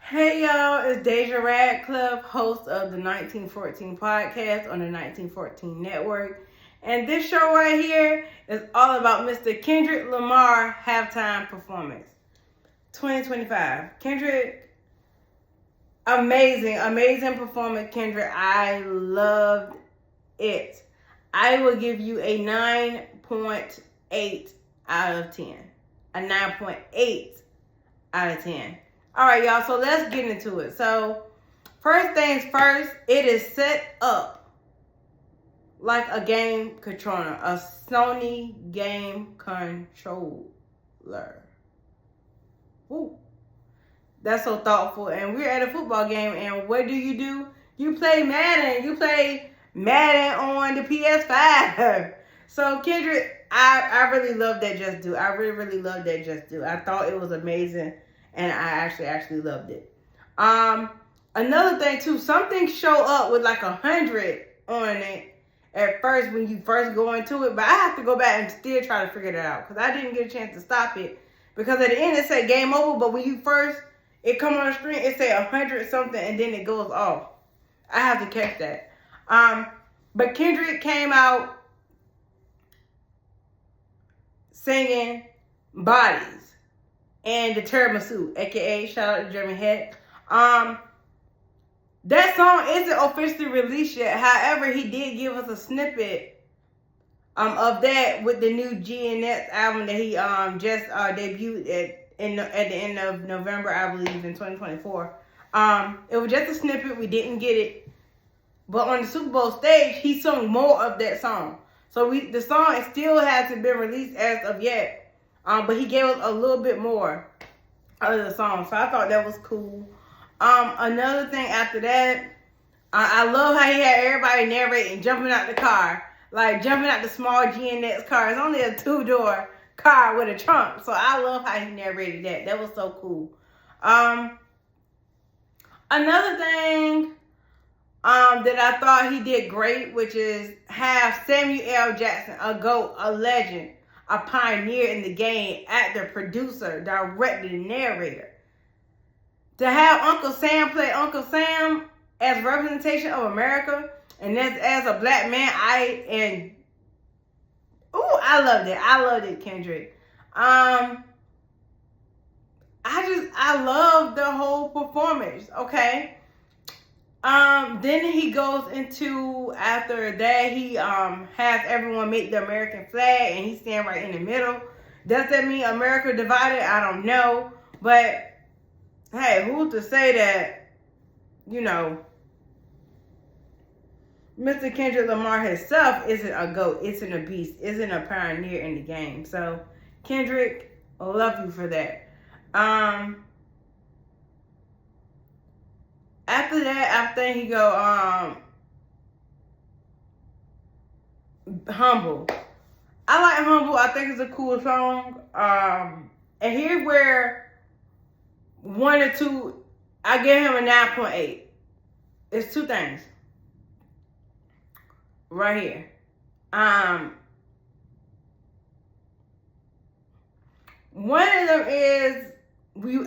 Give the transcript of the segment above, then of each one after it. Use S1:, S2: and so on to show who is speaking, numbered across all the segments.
S1: Hey y'all, it's Deja Radcliffe, host of the 1914 podcast on the 1914 network. And this show right here is all about Mr. Kendrick Lamar halftime performance 2025. Kendrick, amazing performance, Kendrick. I loved it. I will give you a 9.8 out of 10. A 9.8 out of 10. All right, y'all, so let's get into it. So, first things first, it is set up like a game controller, a Sony game controller. Ooh, that's so thoughtful. And we're at a football game, and what do? You play Madden. You play Madden on the PS5. So, Kendrick, I really love that Just Do. I really love that Just Do. I thought it was amazing. And I actually loved it. Another thing too, some things show up with like 100 on it at first when you first go into it, but I have to go back and still try to figure that out because I didn't get a chance to stop it because at the end it said game over, but when you first it come on the screen it say 100 something and then it goes off. I have to catch that. But Kendrick came out singing Bodies and the Tiramisu, aka shout out to Jeremy Head. That song isn't officially released yet. However, he did give us a snippet of that with the new GNX album that he just debuted at the end of November, I believe, in 2024. It was just a snippet. We didn't get it, but on the Super Bowl stage, he sung more of that song. So the song still hasn't been released as of yet. But he gave us a little bit more of the song. So I thought that was cool. Another thing after that, I love how he had everybody narrating, jumping out the car. Like jumping out the small GNX car. It's only a 2-door car with a trunk. So I love how he narrated that. That was so cool. Another thing that I thought he did great, which is have Samuel L. Jackson, a GOAT, a legend, a pioneer in the game, actor, producer, director, narrator. To have Uncle Sam play Uncle Sam as representation of America, and as a black man, I loved it. I loved it, Kendrick. I love the whole performance. Okay. Then he goes into, after that, he has everyone make the American flag and he stand right in the middle. Does that mean America divided? I don't know. But, hey, who's to say that, Mr. Kendrick Lamar himself isn't a GOAT, isn't a beast, isn't a pioneer in the game. So, Kendrick, I love you for that. After that, I think he go Humble. I like Humble. I think it's a cool song. And here's where one or two, I give him a 9.8. It's two things right here. One of them is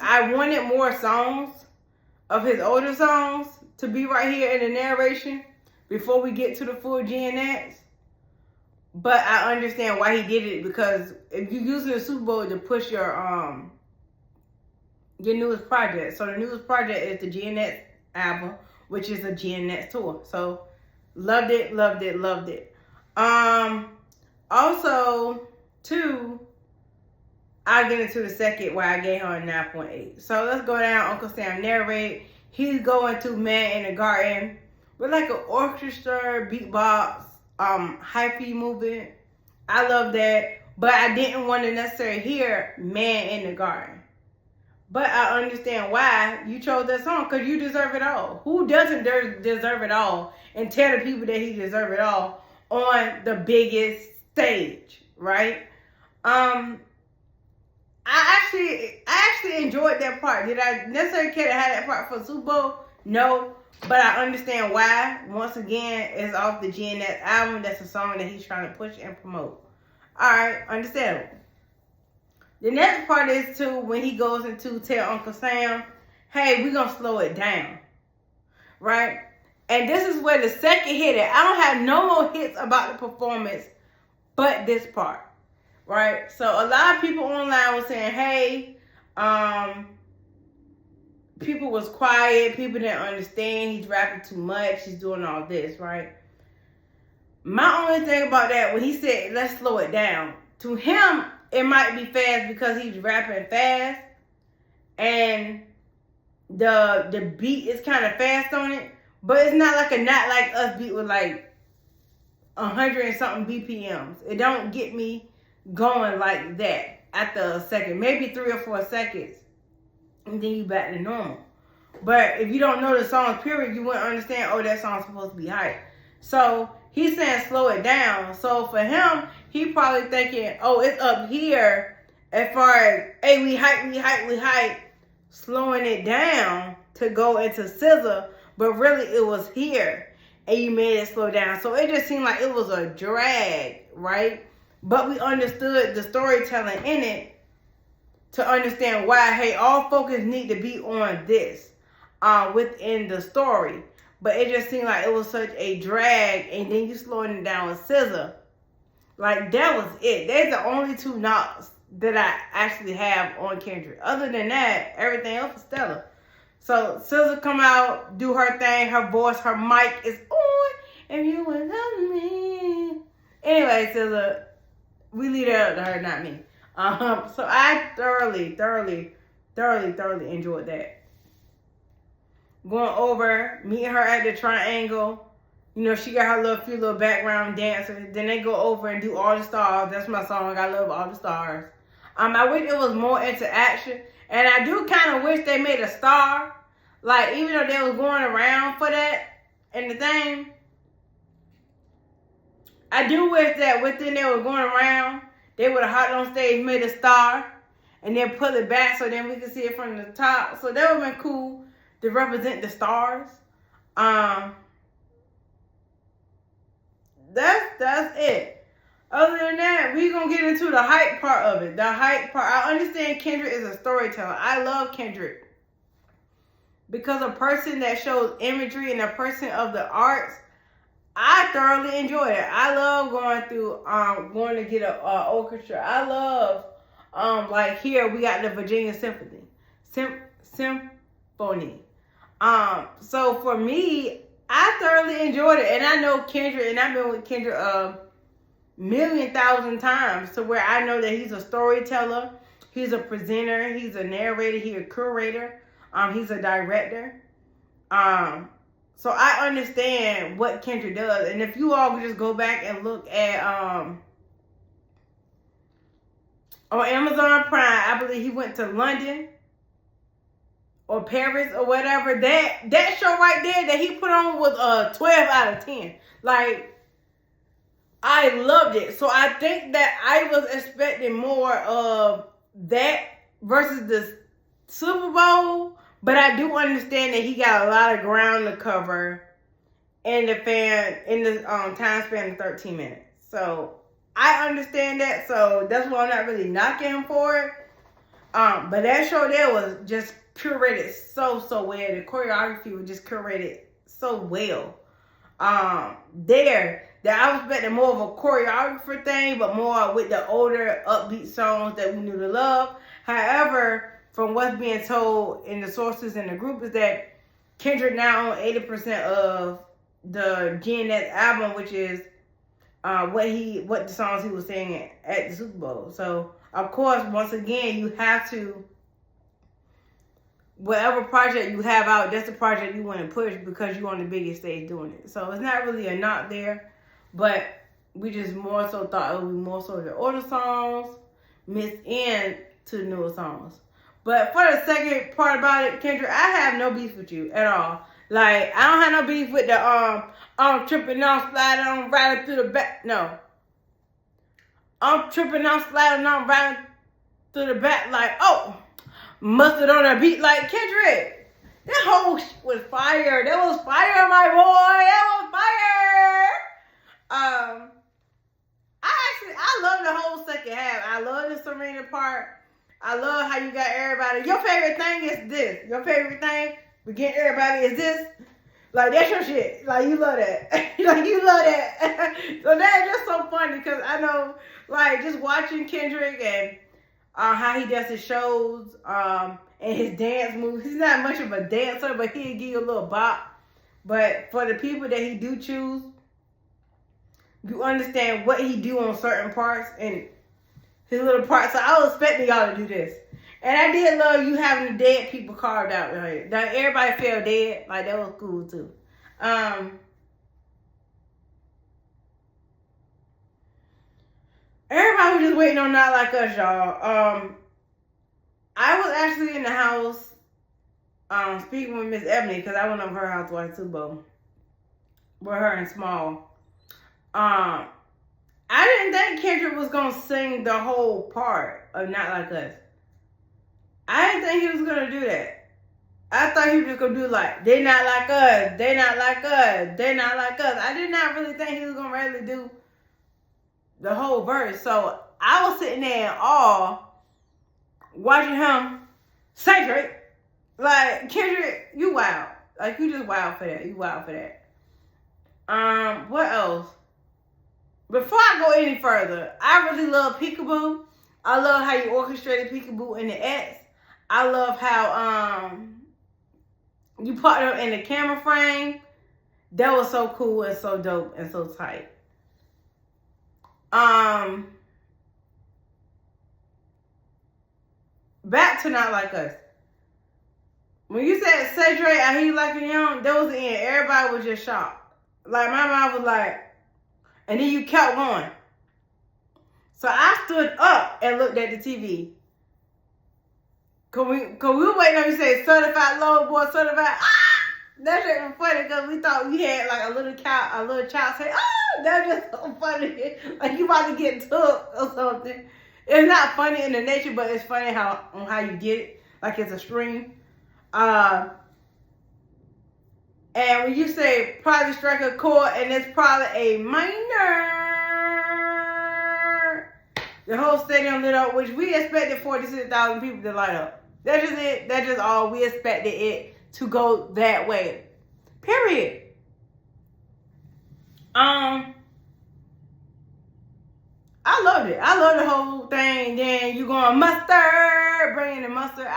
S1: I wanted more songs of his older songs to be right here in the narration before we get to the full GNX. But I understand why he did it, because if you're using the Super Bowl to push your newest project. So the newest project is the GNX album, which is a GNX tour. So loved it. Also, two, I'll get into the second where I gave her a 9.8. So let's go down. Uncle Sam narrate. He's going to Man in the Garden with like an orchestra, beatbox, hyphy movement. I love that. But I didn't want to necessarily hear Man in the Garden. But I understand why you chose that song, because you deserve it all. Who doesn't deserve it all and tell the people that he deserves it all on the biggest stage, right? I actually enjoyed that part. Did I necessarily care to have that part for Super Bowl? No, but I understand why. Once again, it's off the GNX album. That's a song that he's trying to push and promote. All right, understandable. The next part is too when he goes into tell Uncle Sam hey, we're going to slow it down, right? And this is where the second hit is. I don't have no more hits about the performance but this part, right? So a lot of people online were saying, hey, people was quiet, people didn't understand, he's rapping too much, he's doing all this, right? My only thing about that, when he said, let's slow it down, to him, it might be fast because he's rapping fast, and the beat is kind of fast on it, but it's not like a Not Like Us beat with like 100 and something BPMs. It don't get me going like that after a second, maybe 3 or 4 seconds, and then you back to normal. But if you don't know the song, period, you wouldn't understand, oh, that song's supposed to be hype. So he's saying slow it down. So for him, he probably thinking, oh, it's up here as far as, hey, we hype, slowing it down to go into SZA, but really it was here, and you made it slow down. So it just seemed like it was a drag, right? But we understood the storytelling in it to understand why, hey, all focus need to be on this within the story. But it just seemed like it was such a drag, and then you slowing it down with SZA. Like, that was it. They're the only 2 knocks that I actually have on Kendrick. Other than that, everything else is stellar. So SZA come out, do her thing, her voice, her mic is on, and you would love me. Anyway, SZA, we leave that up to her, not me. So I thoroughly enjoyed that. Going over, meeting her at the Triangle. You know, she got her few little background dancers. Then they go over and do All the Stars. That's my song. I love All the Stars. I wish it was more interaction. And I do kind of wish they made a star. Like, even though they was going around for that and the thing, I do wish that within they were going around, they would have hopped on stage, made a star, and then pull it back so then we could see it from the top. So that would have been cool to represent the stars. That's it. Other than that, we're going to get into the hype part of it. The hype part. I understand Kendrick is a storyteller. I love Kendrick. Because a person that shows imagery and a person of the arts, I thoroughly enjoy it. I love going through, going to get a orchestra. I love, like here, we got the Virginia Symphony. Symphony. So for me, I thoroughly enjoyed it. And I know Kendrick, and I've been with Kendrick a million thousand times, to where I know that he's a storyteller, he's a presenter, he's a narrator, he's a curator, he's a director. So I understand what Kendrick does. And if you all could just go back and look at on Amazon Prime, I believe he went to London or Paris or whatever. That show right there that he put on was a 12 out of 10. Like, I loved it. So I think that I was expecting more of that versus the Super Bowl. But I do understand that he got a lot of ground to cover in the time span of 13 minutes. So I understand that. So that's why I'm not really knocking him for it. But that show there was just curated so well. The choreography was just curated so well. That I was expecting more of a choreographer thing, but more with the older upbeat songs that we knew to love. However, from what's being told in the sources in the group is that Kendrick now owns 80% of the GNX album, which is what the songs he was singing at the Super Bowl. So of course, once again, you have to, whatever project you have out, that's the project you want to push because you're on the biggest stage doing it. So it's not really a knock there, but we just more so thought it would be more so the older songs mixed in to the newer songs. But for the second part about it, Kendrick, I have no beef with you at all. Like, I don't have no beef with the I'm tripping on, sliding on, riding through the back. No. I'm tripping on, sliding on, riding through the back like, oh, mustard on a beat like Kendrick. That whole shit was fire. That was fire, my boy. That was fire. I love the whole second half. I love the Serena part. I love how you got everybody. Your favorite thing is this. Your favorite thing with getting everybody is this. Like, that's your shit. Like, you love that. Like, you love that. So that's just so funny because I know, like, just watching Kendrick and how he does his shows and his dance moves. He's not much of a dancer, but he'll give you a little bop. But for the people that he do choose, you understand what he do on certain parts and his little parts. So I was expecting y'all to do this. And I did love you having the dead people carved out right. Like, everybody fell dead. Like, that was cool too. Everybody was just waiting on Not Like Us, y'all. I was actually in the house speaking with Miss Ebony because I went over her house twice too, Bo. With her and Small. I didn't think Kendrick was gonna sing the whole part of Not Like Us. I didn't think he was gonna do that. I thought he was just gonna do like, they not like us, they not like us, they not like us. I did not really think he was gonna really do the whole verse. So I was sitting there in awe, watching him say Drake. Like, Kendrick, you wild. Like, you just wild for that. You wild for that. What else? Before I go any further, I really love Peekaboo. I love how you orchestrated Peekaboo in the X. I love how you put them in the camera frame. That was so cool and so dope and so tight. Back to Not Like Us. When you said Cedric, I hear you like a young, that was the end. Everybody was just shocked. Like, my mom was like, and then you kept going. So I stood up and looked at the TV. Cause we were waiting on you to say certified low boy, certified. That shit was funny because we thought we had like a little child say, that was just so funny. Like, you about to get took or something. It's not funny in the nature, but it's funny on how you get it. Like, it's a stream. And when you say probably strike a chord and it's probably a minor, the whole stadium lit up, which we expected 46,000 people to light up. That's just it. That's just all. We expected it to go that way. Period. I loved it. I love the whole thing. Then you going mustard, bringing the mustard.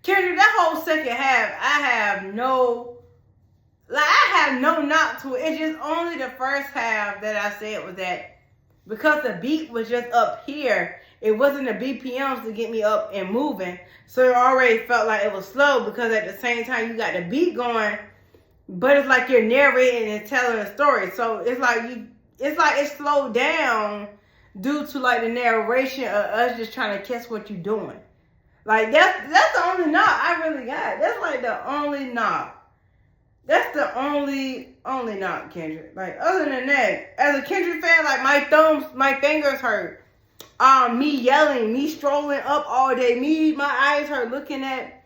S1: Kendrick, that whole second half, I have no knock to it. It's just only the first half that I said was that because the beat was just up here, it wasn't the BPMs to get me up and moving. So it already felt like it was slow because at the same time you got the beat going, but it's like you're narrating and telling a story. So it's like it slowed down due to like the narration of us just trying to catch what you're doing. Like, that's the only knock I really got. That's like the only knock. That's the only knock, Kendrick. Like, other than that, as a Kendrick fan, like, my fingers hurt. Me yelling, me strolling up all day, my eyes hurt looking at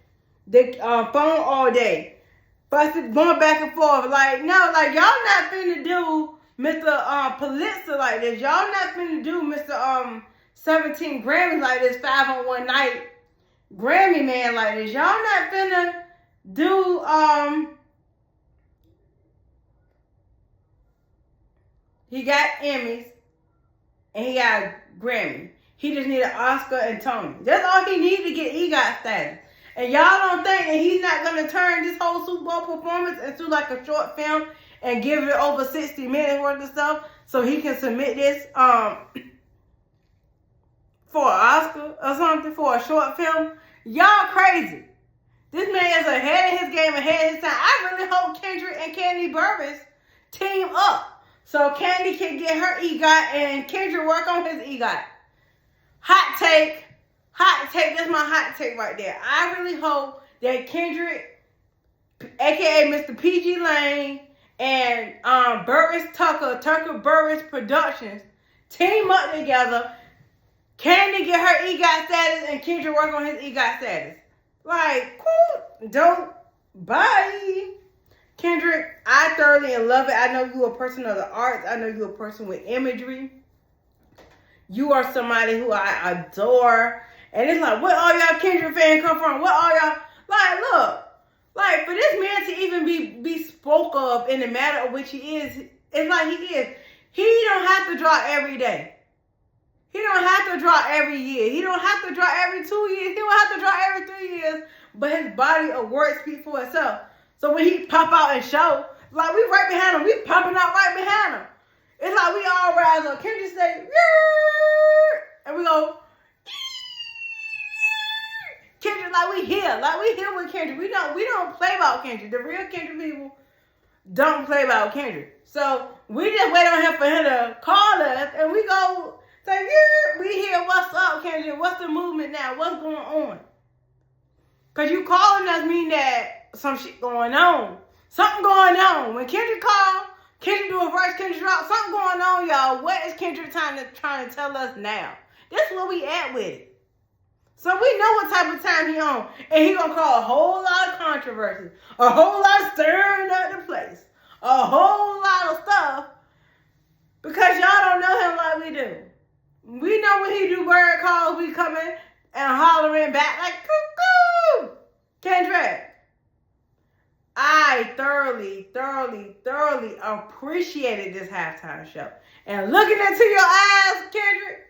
S1: the phone all day. Busted, going back and forth. Like, no, like, y'all not finna do Mr. Pulitzer like this. Y'all not finna do Mr. 17 Grammys like this 5 on 1 night Grammy man like this. Y'all not finna do he got Emmys and he got Grammy. He just need an Oscar and Tony. That's all he need to get EGOT status. And y'all don't think that he's not gonna turn this whole Super Bowl performance into like a short film and give it over 60 minutes worth of stuff so he can submit this for an Oscar or something for a short film? Y'all crazy. This man is ahead of his game, ahead of his time. I really hope Kendrick and Kandi Burruss team up so Kandi can get her EGOT and Kendrick work on his EGOT. Hot take, that's my hot take right there. I really hope that Kendrick, aka Mr. PG Lane, and Tucker Burruss Productions team up together. Kandi get her EGOT status and Kendrick work on his EGOT status. Like, cool, dope, bye. Kendrick, I thoroughly love it. I know you're a person of the arts. I know you're a person with imagery. You are somebody who I adore And it's like, where all y'all Kendrick fans come from? What all y'all, like, look, like, for this man to even be spoke of in the matter of which he is, it's like he is. He don't have to drop every day. He don't have to drop every year. He don't have to drop every 2 years. He don't have to drop every 3 years. But his body of work speaks for itself. So when he pop out and show, like, we right behind him. We popping out right behind him. It's like we all rise up. Kendrick say, and we go, Kendrick, like we here with Kendrick. We don't play about Kendrick. The real Kendrick people don't play about Kendrick. So we just wait on him for him to call us, and we go say, yeah, we here. What's up, Kendrick? What's the movement now? What's going on? Cause you calling us mean that some shit going on. Something going on. When Kendrick call, Kendrick do a verse, Kendrick drop. Something going on, y'all. What is Kendrick trying to tell us now? This is where we at with it. So we know what type of time he on. And he gonna call a whole lot of controversy. A whole lot of stirring up the place. A whole lot of stuff. Because y'all don't know him like we do. We know when he do word calls, we coming and hollering back like, cuckoo! Kendrick. I thoroughly appreciated this halftime show. And looking into your eyes, Kendrick,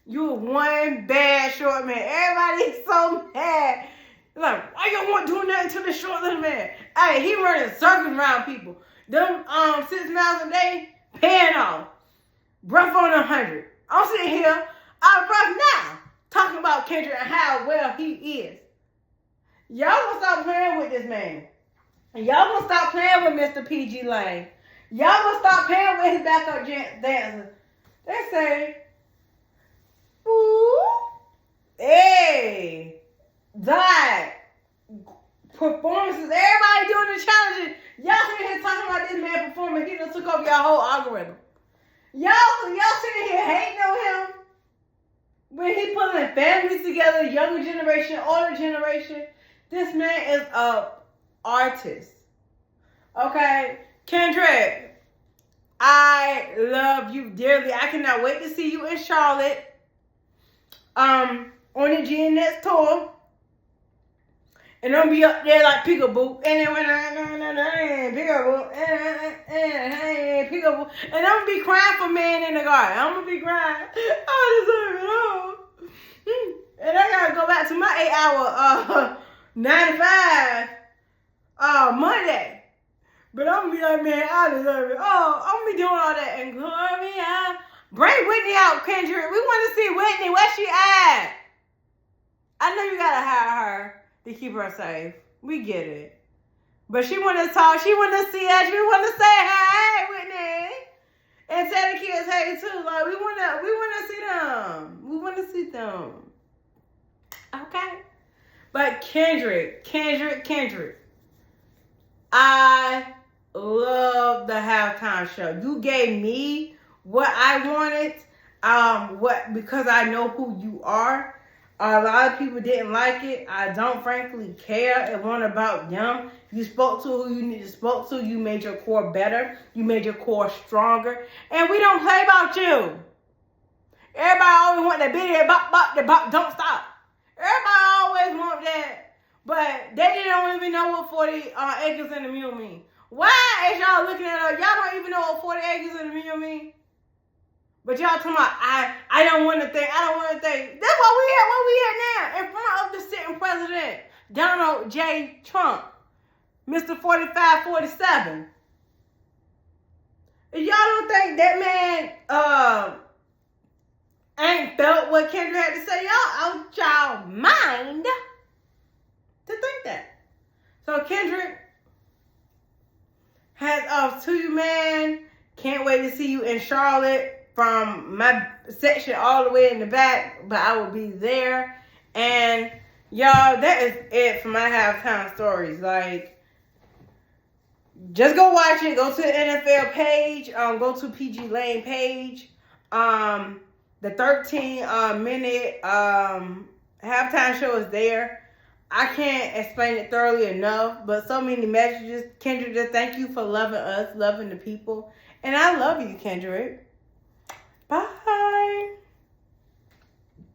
S1: you one bad short man. Everybody's so mad. Like, why you want doing nothing to the short little man? Hey, he running circles around people. Them 6 miles a day, paying off. Breath on 100. I'm sitting here out of breath now, talking about Kendrick and how well he is. Y'all gonna stop playing with this man. And y'all gonna stop playing with Mr. PG Lane. Y'all gonna stop playing with his backup dancers. They say, ooh, hey, that performances, everybody doing the challenges. Y'all sitting here talking about this man performing. He done took over y'all whole algorithm. Y'all sitting here hating on him when he putting families together, younger generation, older generation. This man is a artist. Okay? Kendrick, I love you dearly. I cannot wait to see you in Charlotte on the GNX tour. And I'm be up there like Peekaboo. And then Peekaboo. And Peekaboo. And I'm gonna be crying for Man in the Garden. I'm gonna be crying. I deserve it all. And I gotta go back to my 8-hour 9 to 5 Monday. But I'm gonna be like, man, I deserve it. Oh, I'm gonna be doing all that. And Gloria, bring Whitney out, Kendrick. We want to see Whitney. Where she at? I know you gotta hire her to keep her safe. We get it. But she want to talk. She want to see us. We want to say hi, Whitney. And tell the kids hey too. Like we want to see them. We want to see them. Okay. But Kendrick. I love the halftime show. You gave me what I wanted. Because I know who you are. A lot of people didn't like it. I don't frankly care. It wasn't about them. You spoke to who you need to spoke to. You made your core better. You made your core stronger. And we don't play about you. Everybody always want that video, bop, don't stop. Everybody always want that. But they don't even know what 40 acres and a mule mean. Why is y'all looking at us? Y'all don't even know what 40 acres and a mule mean? But y'all talking about, I don't want to think. That's what we at now. In front of the sitting president, Donald J. Trump, Mr. 4547. If y'all don't think that man ain't felt what Kendrick had to say, y'all out y'all mind to think that. So Kendrick, hats off to you, man. Can't wait to see you in Charlotte. From my section all the way in the back, but I will be there. And y'all, that is it for my halftime stories. Like, just go watch it. Go to the NFL page. Go to PG Lane page. The 13-minute halftime show is there. I can't explain it thoroughly enough, but so many messages. Kendrick, just thank you for loving us, loving the people. And I love you, Kendrick. Bye.